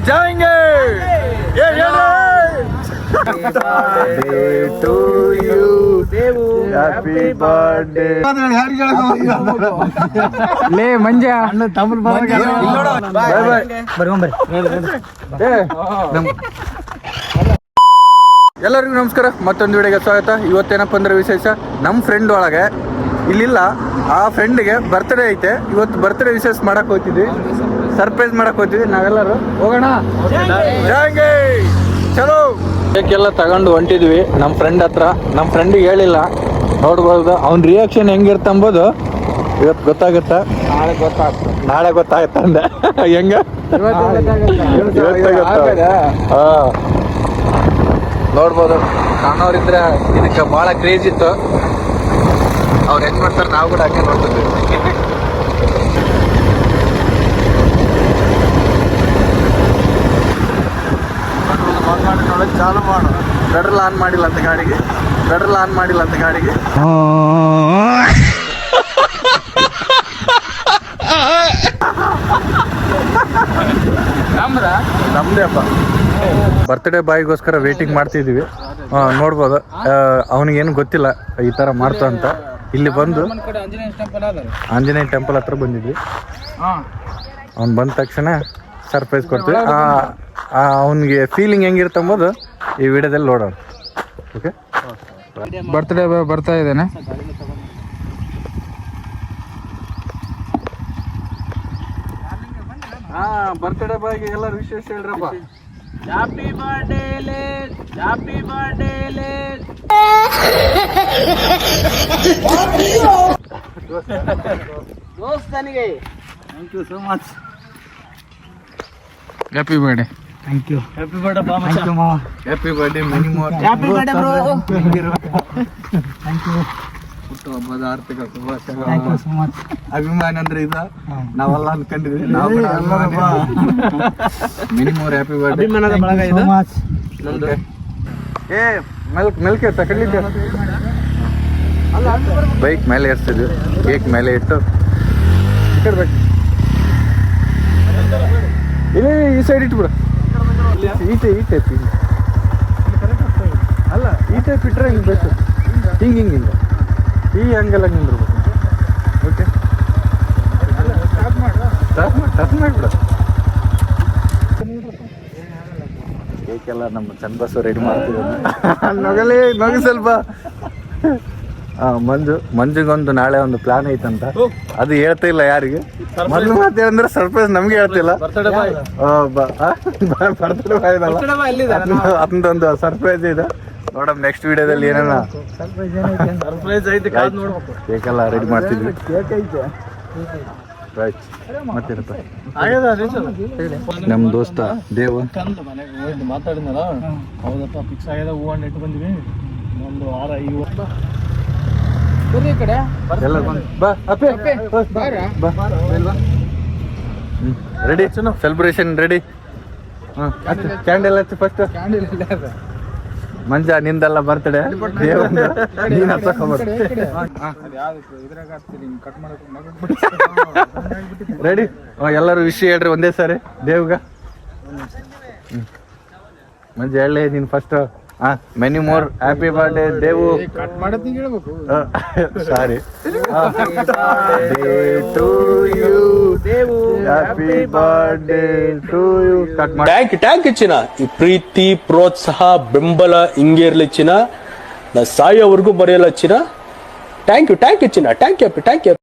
जाएंगे ये to you happy birthday ಲೇ ಮಂಜ ಬಾಯ್ ಬಾಯ್ ಎಲ್ಲರಿಗೂ ನಮಸ್ಕಾರ. ಮತ್ತೊಂದು ವಿಡಿಯೋಗೆ ಸ್ವಾಗತ. ಇವತ್ತೇನಪ್ಪ ಅಂದ್ರೆ ವಿಶೇಷ, ನಮ್ಮ ಫ್ರೆಂಡ್ ಒಳಗೆ ಇಲ್ಲಿಲ್ಲ, ಆ ಫ್ರೆಂಡ್ಗೆ ಬರ್ತ್ಡೇ ಐತೆ. ಇವತ್ತು ಬರ್ತ್ಡೇ ವಿಶೇಷ ಮಾಡಕ್ ಹೋಗ್ತಿದ್ವಿ, ಸರ್ಪ್ರೈಸ್ ಮಾಡಕ್ ಹೋಗ್ತಿದ್ವಿ. ನಾವೆಲ್ಲರೂ ಹೋಗೋಣ ಜಾಂಗೆ ಚಲೋ. ಕೇಕೆಲ್ಲ ತಗೊಂಡು ಹೊಂಟಿದ್ವಿ ನಮ್ಮ ಫ್ರೆಂಡ್ ಹತ್ರ. ನಮ್ಮ ಫ್ರೆಂಡಿಗೆ ಹೇಳಿಲ್ಲ, ನೋಡ್ಬೋದು ಅವ್ನ ರಿಯಾಕ್ಷನ್ ಹೆಂಗಿರ್ತಂಬೋದು ಇವತ್ತು ಗೊತ್ತಾಗುತ್ತಾ, ನಾಳೆ ಗೊತ್ತಾಗತ್ತ ಅಂದೆ. ಹೆಂಗ ನೋಡ್ಬೋದು. ಕಾಣೋರಿದ್ರೆ ಇದಕ್ಕೆ ಭಾಳ ಕ್ರೇಜ್ ಇತ್ತು. ಅವ್ರು ಹೆಂಗ್ ಮಾಡ್ತಾರೆ ನಾವು ಕೂಡ ಹಂಗೆ ನೋಡ್ತಿದ್ವಿ. ನೋಡೋದು ಚಾಲು ಮಾಡು. ಪೆಟ್ರೋಲ್ ಆನ್ ಮಾಡಿಲ್ಲ ಅಂತ ಗಾಡಿಗೆ, ಪೆಟ್ರೋಲ್ ಆನ್ ಮಾಡಿಲ್ಲ ಅಂತ ಗಾಡಿಗೆ. ನಮ್ದೇ ಅಪ್ಪ. ಬರ್ತ್ಡೇ ಬಾಯ್ಗೋಸ್ಕರ ವೇಟಿಂಗ್ ಮಾಡ್ತಿದ್ವಿ. ನೋಡ್ಬೋದು, ಅವನಿಗೇನು ಗೊತ್ತಿಲ್ಲ ಈ ಥರ ಮಾಡ್ತು ಅಂತ. ಇಲ್ಲಿ ಬಂದು ಆಂಜನೇಯ ಟೆಂಪಲ್ ಹತ್ರ ಬಂದಿದ್ವಿ. ಅವ್ನು ಬಂದ ತಕ್ಷಣ ಸರ್ಪ್ರೈಸ್ ಕೊಡ್ತೀವಿ. ಅವನಿಗೆ ಫೀಲಿಂಗ್ ಹೆಂಗಿರುತ್ತೆ ಅಂಬೋದು ಈ ವಿಡಿಯೋದಲ್ಲಿ ನೋಡೋಣ. ಓಕೆ, ಬರ್ತ್ಡೇ ಬಾಯ್ ಬರ್ತಾ ಇದ್ದೇನೆ. ಬರ್ತ್ಡೇ ಬಾಯ್ಗೆ ಎಲ್ಲರೂ ವಿಶೇಷ ಹೇಳ್ರಪ್ಪ. ಹ್ಯಾಪಿ ಬರ್ಡೇ ಲೇ, ಹ್ಯಾಪಿ ಬರ್ಡೇ ಲೇ. ದೋಸ್ತನಿಗೆ thank you so much. Happy birthday. Thank you. Happy birthday ಮಾಮ. ಥ್ಯಾಂಕ್ ಯು ಮಾಮ. Happy birthday many more. Happy birthday bro. Thank you. ಹುಟ್ಟುಹಬ್ಬದ ಆರ್ಥಿಕ ಶುಭಾಶಯಗಳು. Thank you so much. ಅಭಿಮಾನ ಅಂದ್ರೆ ಇದು ನಾವೆಲ್ಲ ಅನ್ಕೊಂಡಿದ್ವಿ. ನಾವು ಮೆನಿ ಮೋರ್ ಹ್ಯಾಪಿ ಬರ್ಡೇ. ಅಭಿಮಾನದ ಬಳಗ ಇದು. ನಮ್ದು ಮೆಲ್ಕೆ ತಗೊಂಡಿದ್ದೆ. ಬೈಕ್ ಮೇಲೆ ಏರ್ಸ್ತಿದ್ವಿ, ಕೇಕ್ ಮೇಲೆ ಇಟ್ಟು ಇಟ್ಟಿರ್ಬೇಕು. ಇಲ್ಲ ಈ ಸೈಡ್ ಇಟ್ಬಿಡು. ಈ ಟೈಪ್ ಅಲ್ಲ, ಈ ಟೈಪ್ ಇಟ್ಟರೆ ಹಿಂಗೆ ಬೇಕು. ಹಿಂಗೆ ಈ ಹಂಗೆಲ್ಲ ನಿಂದಿರ್ಬೇಕು. Okay, turn ಮಾಡಿಬಿಡ. ಕೇಕೆಲ್ಲ ನಮ್ಮ ಚನ್ನಬಸವ ರೆಡಿ ಮಾಡ್ತಿದ್ದೆ. ನಗು ಸ್ವಲ್ಪ. ಮಂಜುಗೊಂದು ನಾಳೆ ಒಂದು ಪ್ಲಾನ್ ಐತಂತ, ಅದು ಹೇಳ್ತಾ ಇಲ್ಲ ಯಾರಿಗೆ. ಮೊದಲು ಮಾತು ಅಂದ್ರೆ ಸರ್ಪ್ರೈಸ್ ನಮ್ಗೆ ಹೇಳ್ತಿಲ್ಲ. ಬರ್ತ್ಡೇ ಬಾಯ್ ಅದೊಂದು ಸರ್ಪ್ರೈಸ್ ಇದೆ. ನೋಡಮ್ ನೆಕ್ಸ್ಟ್ ವಿಡಿಯೋದಲ್ಲಿ ಏನೇನ ಸರ್ಪ್ರೈಸ್ ಐತೆ, ಕಾದು ನೋಡ್ಬೇಕು. ಕೇಕೆಲ್ಲ ರೆಡಿ ಮಾಡ್ತಿದ್ವಿ. ರೈಟ್, ಮತ್ತೇನಪ್ಪ ನಮ್ಮ ದೋಸ್ತ ದೇವ ಮಾತಾಡಿದ್ನಲ್ಲ, ಹೌದಪ್ಪ ಫಿಕ್ಸ್ ಆಗ್ಯದ. ಹೂ ಹಣ್ಣು ಇಟ್ಟು ಬಂದಿವಿ. ಒಂದು ವಾರ ಈ ಕಡೆ ಎಲ್ಲ ರೆಡಿ, ಸೆಲೆಬ್ರೇಷನ್ ರೆಡಿ. ಕ್ಯಾಂಡಲ್ ಹಚ್ಚಿ ಫಸ್ಟ್. ಮಂಜ ನಿಂದೆಲ್ಲ ಬರ್ತಡೆ, ನೀನ್ ರೆಡಿ. ಎಲ್ಲರೂ ವಿಷಯ ಹೇಳ್ರಿ ಒಂದೇ ಸಾರಿ ದೇವ್ಗ. ಮಂಜ ಹೇಳಿ ನೀನ್ first. Many more happy birthday Devu. Cut ಮಾಡತ್ ಹೇಳ್ಬೇಕು. ಸಾರಿ, to you Devu, happy birthday to you. Cut ಮಾಡಿ. ಟ್ಯಾಂಕ್ ಚಿನ್ನ, ಈ ಪ್ರೀತಿ ಪ್ರೋತ್ಸಾಹ ಬೆಂಬಲ ಹಿಂಗೆ ಇರ್ಲಿ ಚಿನ್ನ. ನಾ ಸಾಯೋವರೆಗೂ ಬರೆಯಲ್ಲ ಚಿನ್ನ. ಥ್ಯಾಂಕ್ ಯು ಚಿನ್ನ. Thank you.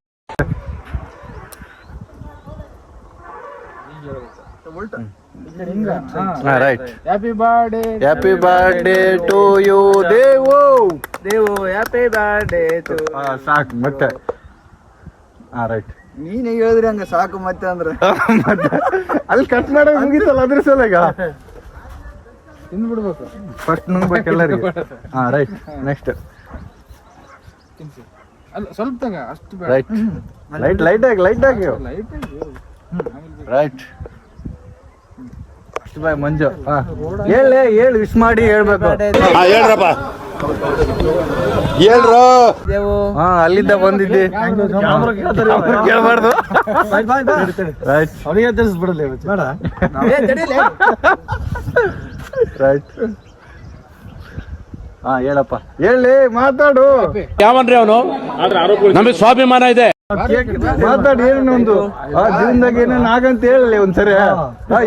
Right. Happy birthday. Happy birthday to you Devu. Happy birthday to. ಸಾಕು ಮತ್ತೆ. ರೈಟ್. ನೀನೇ ಹೇಳಿದ್ರಿ ಹಂಗ ಸಾಕು ಮತ್ತೆ ಅಂದ್ರೆ ಮತ್ತೆ ಅಲ್ಲಿ ಕಟ್ ಮಾಡೋದು ಮುಗಿತಲ್ಲ, ಅದ್ರ ಸಲಗ ತಿಂದ್ಬಿಡ್ಬೇಕು. ಫಸ್ಟ್ ನುಂಗ್ಬೇಕು ಎಲ್ಲರಿಗೆ. ರೈಟ್. ನೆಕ್ಸ್ಟ್ ಅಲ್ಲ ಸ್ವಲ್ಪ ತಗ, ಅಷ್ಟು ಬೇಡ. ರೈಟ್. ಲೈಟ್ ಆಗಿ ಲೈಟ್ ರೈಟ್. ಅಷ್ಟು ಬಾಯ್ ಮಂಜು. ಹೇಳಿ ವಿಶ್ ಮಾಡಿ ಹೇಳ್ಬೇಕು. ಹೇಳ್ರಪ್ಪ. ಹೇಳ್ರು ಹಾ ಅಲ್ಲಿಂದ ಬಂದಿದ್ದಿ ಕೇಳಬಾರ್ದು ರೈಟ್ ಅವನಿಗೆ ತಿಳಿಸ್ಬಿಡಲಿ ಬೇಡ ರೈಟ್ ಹಾ ಹೇಳಪ್ಪ ಹೇಳಿ ಮಾತಾಡು ಯಾವನ್ರಿ ಅವನು ನಮಗೆ ಸ್ವಾಭಿಮಾನ ಇದೆ. ಮಾತಾಡಿ ಏನು ಒಂದು ಜೀವನದಾಗ ಏನೇನು ಆಗಂತ ಹೇಳಲಿ ಒಂದ್ಸರಿ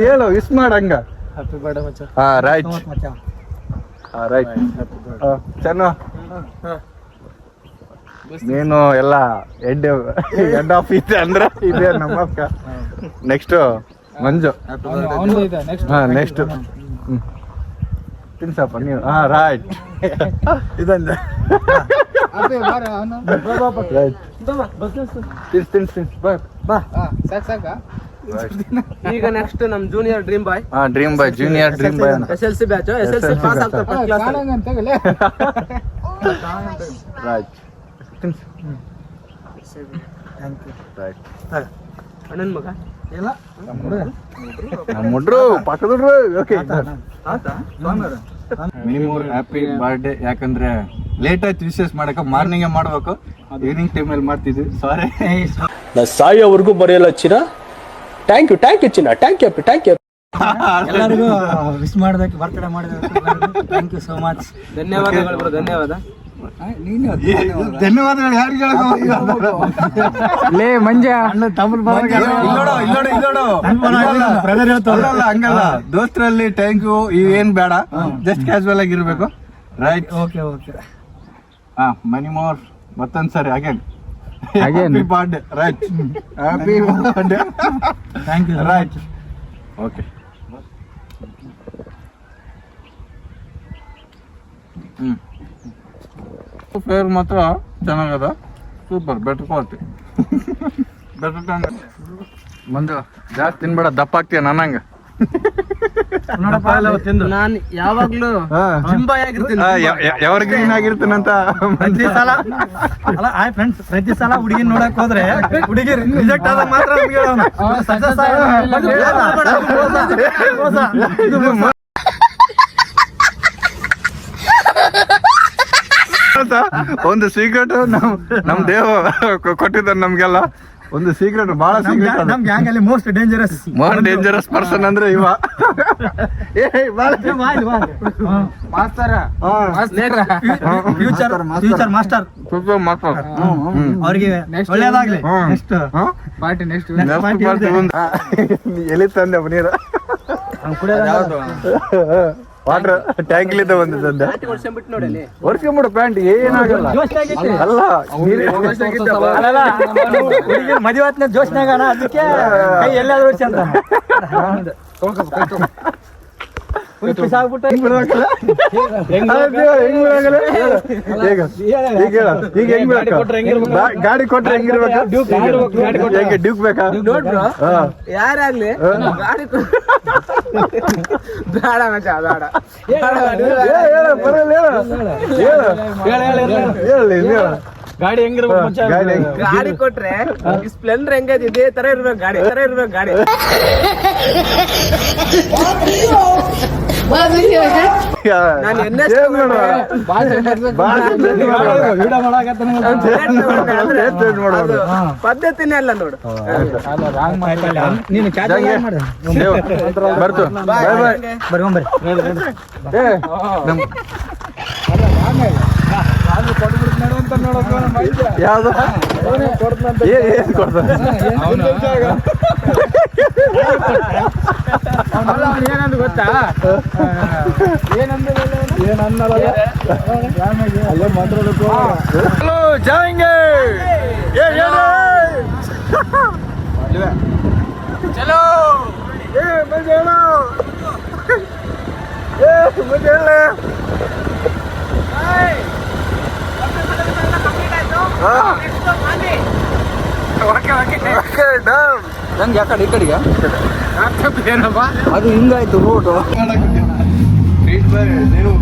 ಹೇಳು ಇಸ್ ಮಾಡಂಗ ಹ್ಯಾಪಿ ಬರ್ಡೇ ಮಚ್ಚ. ಹಾ ರೈಟ್ ಹಾ ರೈಟ್ ಚೆನ್ನ ನೀನು ಎಲ್ಲ ಹೆಡ್ ಆಫ್ ಇದೆ ಅಂದ್ರೆ ಇದೆ ನಮ್ಮಕ್ಕ. ನೆಕ್ಸ್ಟ್ ಮಂಜು ಹಾ ನೆಕ್ಸ್ಟ್ ತಿನ್ಸಪ್ಪ ನೀವು ಹಾ ರೈಟ್ ಇದೊಂದು ರೈಟ್ ತಿನ್ಸ್ ಬಾ ಈಗ ನೆಕ್ಸ್ಟ್ ನಮ್ ಜೂನಿಯರ್ ಡ್ರೀಮ್ ಬಾಯ್ ಹಾ dream boy junior dream boy SLC batch SLC pass ಆಗ್ತಾರೆ ಫಸ್ಟ್ ಕ್ಲಾಸ್ ರೈಟ್ ತಿನ್ಸ್ ರೈಟ್ ಅಣ್ಣನ ಮಗ ನಮ್ಮ ಹುಡ್ರು ಪಕ್ಕದ ಹುಡ್ರು ಓಕೆ ಮಿನಿಮಮ್ ಹ್ಯಾಪಿ ಬರ್ಡೇ ಯಾಕಂದ್ರೆ ಲೇಟ್ ಆಯ್ತು ವಿಶೇಷ ಮಾಡಕ ಮಾರ್ನಿಂಗ್ ಮಾಡ್ಬೇಕು ಈವ್ನಿಂಗ್ ಟೈಮಲ್ಲಿ ಮಾಡ್ತಿದ್ವಿ ಸಾರಿ ನಾ ಸಾಯೋವರೆಗೂ ಮರೆಯಲ್ಲ ಚಿನ್ನ. ಥ್ಯಾಂಕ್ ಯು ಚಿನ್ನ. ಥ್ಯಾಂಕ್ ಯು ಎಲ್ಲರಿಗೂ ವಿಶ್ ಮಾಡೋದಕ್ಕೆ ಬರ್ತಡೇ ಮಾಡೋದಕ್ಕೆ ಥ್ಯಾಂಕ್ ಯು ಸೋ ಮಚ್. ಧನ್ಯವಾದಗಳು ಬ್ರೋ ಧನ್ಯವಾದ. ಧನ್ಯವಾದಗಳು ಯಾರಿಗೆ ಲೇ ಮಂಜ ಹಂಗಲ್ಲ ದೋಸ್ತರಲ್ಲಿ ಥ್ಯಾಂಕ್ ಯು ಏನ್ ಬೇಡ ಜಸ್ಟ್ ಕ್ಯಾಶುವಲ್ ಆಗಿರ್ಬೇಕು ರೈಟ್ ಓಕೆ ಓಕೆ ಹಾ ಮನಿ ಮೋರ್ ಮತ್ತೊಂದ್ಸರಿ again happy birthday right happy birthday thank you right okay fair ಮಾತ್ರ ಚೆನ್ನಾಗದ ಸೂಪರ್ ಬೆಟರ್ ಕ್ವಾಲಿಟಿ ಮಂಜು ಜಾಸ್ತಿ ತಿನ್ಬೇಡ ದಪ್ಪ ಆಗ್ತೀಯ ನನ್ನಂಗ ನಾನ್ ಯಾವಾಗ್ಲೂ ಜಿಮ್ ಬಾಯ್ ಆಗಿರ್ತೀನಿ. ಯಾವಾಗ ಗ್ರೀನ್ ಆಗಿರ್ತೀನಂತ ಪ್ರತಿ ಸಲ ಅಲ್ಲ ಹಾಯ್ ಫ್ರೆಂಡ್ಸ್ ಪ್ರತಿ ಸಲ ಹುಡುಗಿ ನೋಡಕ್ ಹೋದ್ರೆ ಹುಡುಗಿ ರಿಜೆಕ್ಟ್ ಆದಾಗ ಮಾತ್ರ ನಮ್ಗೆ ಹೇಳೋನು. Success ಒಂದು ಸೀಕ್ರೆಟ್ ನಮ್ ದೇವ ಕೊಟ್ಟಿದ್ದ ನಮ್ಗೆಲ್ಲ ಒಂದು ಸೀಕ್ರೆಟ್ ಬಹಳ ಸೀಕ್ರೆಟ್ ನಮ್ ಗ್ಯಾಂಗ್ ಅಲ್ಲಿ ಮೋಸ್ಟ್ ಡೇಂಜರಸ್ ಡೇಂಜರಸ್ ಪರ್ಸನ್ ಅಂದ್ರೆ ಇವ ಫ್ಯೂಚರ್ ಮಾಸ್ಟರ್ ಅವ್ರಿಗೆ ಒಳ್ಳೇದಾಗ್ಲಿ. ನೆಕ್ಸ್ಟ್ ಪಾರ್ಟಿ ನೆಕ್ಸ್ಟ್ ಎಲ್ಲಿ ತಂದೆ ನೀರು ವಾಟರ್ ಟ್ಯಾಂಕ್ ಲಿದ್ದ ಬಂದಿದ್ದ ಬಿಟ್ಟು ನೋಡಿ ಅಲ್ಲಿ ಒರ್ಸ್ಕೊಂಬಿಡು ಪ್ಯಾಂಟ್ ಏನಾಗಲ್ಲ ಅಲ್ಲ ಹುಡುಗಿ ಮದುವೆ ಆತ್ನ ಜೋಶ್ನಾಗ ಅದಕ್ಕೆ ಕೈ ಎಲ್ಲಾದ್ರೂ ಹೊಡ್ಸಿ ಅಂತ ಗಾಡಿ ಕೊಟ್ರೆ ಹೆಂಗಿರ್ಬೇಕು ಹೆಂಗೆ ಡ್ಯೂಕ್ ಬೇಕಾ ನೋಡ್ರು ಯಾರಾಗ್ಲಿ ಗಾಡಿ ಬೇಡ ಮಚ್ಚ ಬೇಡ ಗಾಡಿ ಹೆಂಗಿರ್ಬೇಕು ಗಾಡಿ ಕೊಟ್ರೆ ಸ್ಪ್ಲೆಂಡರ್ ಹೆಂಗೈತಿ ಇದೇ ತರ ಇರ್ಬೇಕು ಗಾಡಿ ನಾನು ಪದ್ಧತಿನೇ ಅಲ್ಲ ನೋಡು. ನೀನು ಬರ್ತು ಬಾಯ್ ಬಾಯ್ ಬರ್ಕೊಂಬರ್ರಿ. ಯಾವ್ದು ಏನ್ ಕೊಡ್ತಾನೆ ಏನಂದು ಗೊತ್ತಾ ಜಾಯಿಂಗೆ ಚಲೋ ಮುझे ನಂಗೆ ಯಾಕಡೆ ಈ ಕಡೆಗೆ ಅದು ಹಿಂಗಾಯ್ತು ರೋಡು ನೀವು